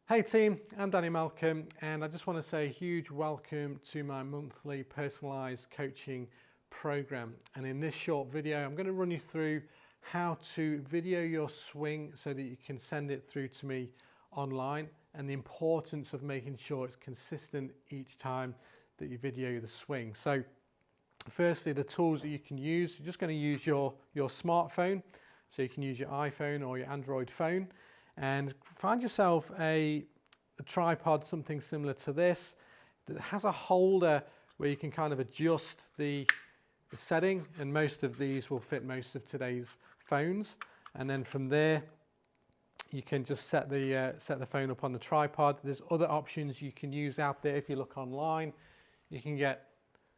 Hey team, I'm Danny Malcolm and I just want to say a huge welcome to my monthly personalised coaching program. And in this short video, I'm going to run you through how to video your swing so that you can send it through to me online, and the importance of making sure it's consistent each time that you video the swing. So firstly, the tools that you can use, you're just going to use your smartphone. So you can use your iPhone or your Android phone, and find yourself a tripod, something similar to this, that has a holder where you can kind of adjust the setting, and most of these will fit most of today's phones. And then from there, you can just set the phone up on the tripod. There's other options you can use out there. If you look online, you can get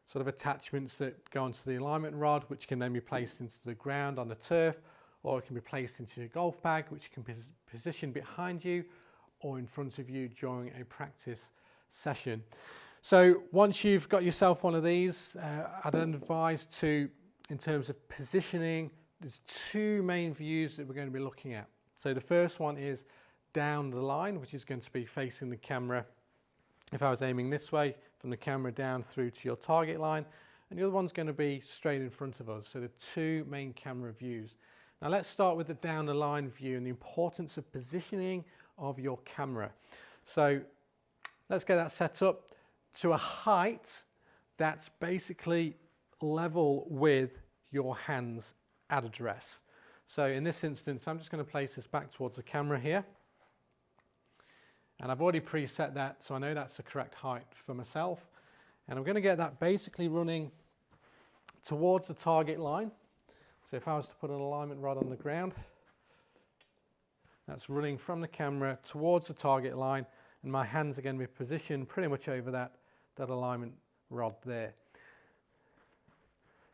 sort of attachments that go onto the alignment rod, which can then be placed into the ground on the turf, or it can be placed into your golf bag, which can be positioned behind you or in front of you during a practice session. So once you've got yourself one of these, I'd advise in terms of positioning, there's two main views that we're going to be looking at. So the first one is down the line, which is going to be facing the camera. If I was aiming this way, from the camera down through to your target line, and the other one's going to be straight in front of us. So the two main camera views. Now let's start with the down the line view and the importance of positioning of your camera. So let's get that set up to a height that's basically level with your hands at address. So in this instance, I'm just going to place this back towards the camera here. And I've already preset that, so I know that's the correct height for myself. And I'm going to get that basically running towards the target line. So if I was to put an alignment rod on the ground, that's running from the camera towards the target line, and my hands are going to be positioned pretty much over that alignment rod there.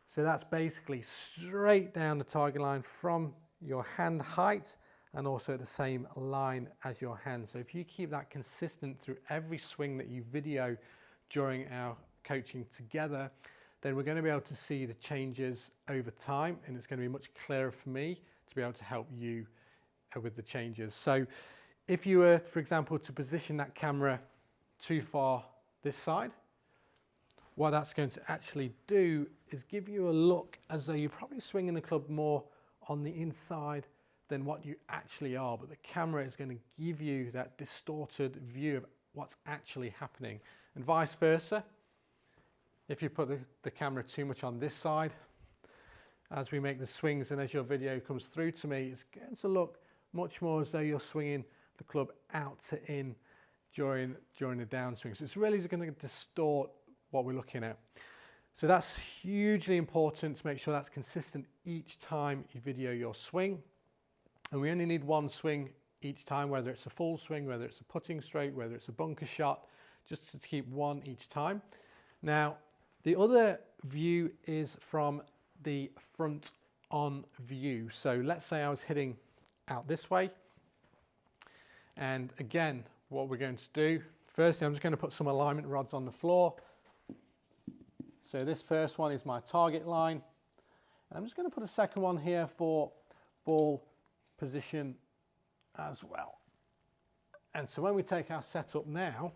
So that's basically straight down the target line from your hand height, and also the same line as your hand. So if you keep that consistent through every swing that you video during our coaching together, then we're going to be able to see the changes over time, and it's going to be much clearer for me to be able to help you with the changes. So if you were, for example, to position that camera too far this side, what that's going to actually do is give you a look as though you're probably swinging the club more on the inside than what you actually are, but the camera is going to give you that distorted view of what's actually happening, and vice versa. If you put the camera too much on this side, as we make the swings and as your video comes through to me, it's going to look much more as though you're swinging the club out to in during the downswing. So it's really going to distort what we're looking at. So that's hugely important to make sure that's consistent each time you video your swing. And we only need one swing each time, whether it's a full swing, whether it's a putting straight, whether it's a bunker shot, just to keep one each time. Now, the other view is from the front on view. So let's say I was hitting out this way. And again, what we're going to do, firstly, I'm just going to put some alignment rods on the floor. So this first one is my target line. And I'm just going to put a second one here for ball position as well. And so when we take our setup now,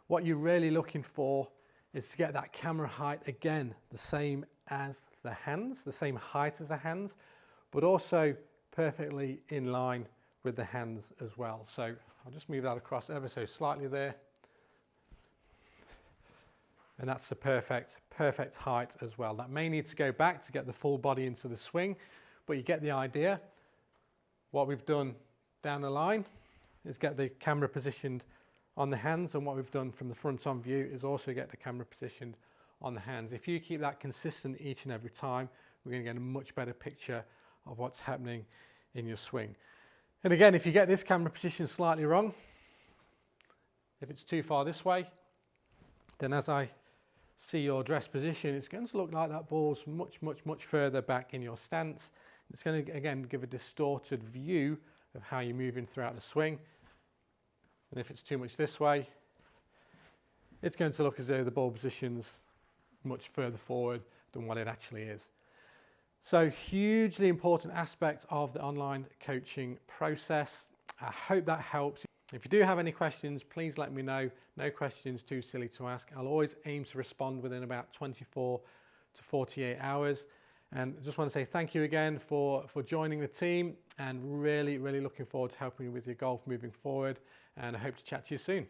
what you're really looking for is to get that camera height, again, the same as the hands, the same height as the hands, but also perfectly in line with the hands as well. So I'll just move that across ever so slightly there. And that's the perfect height as well. That may need to go back to get the full body into the swing, but you get the idea. What we've done down the line is get the camera positioned on the hands, and what we've done from the front on view is also get the camera positioned on the hands. If you keep that consistent each and every time, we're going to get a much better picture of what's happening in your swing. And again, if you get this camera position slightly wrong, if it's too far this way, then as I see your address position, it's going to look like that ball's much further back in your stance. It's going to, again, give a distorted view of how you're moving throughout the swing. And if it's too much this way, it's going to look as though the ball position's much further forward than what it actually is. So hugely important aspect of the online coaching process. I hope that helps. If you do have any questions, please let me know. No questions too silly to ask. I'll always aim to respond within about 24 to 48 hours. And I just want to say thank you again for joining the team, and really looking forward to helping you with your golf moving forward. And I hope to chat to you soon.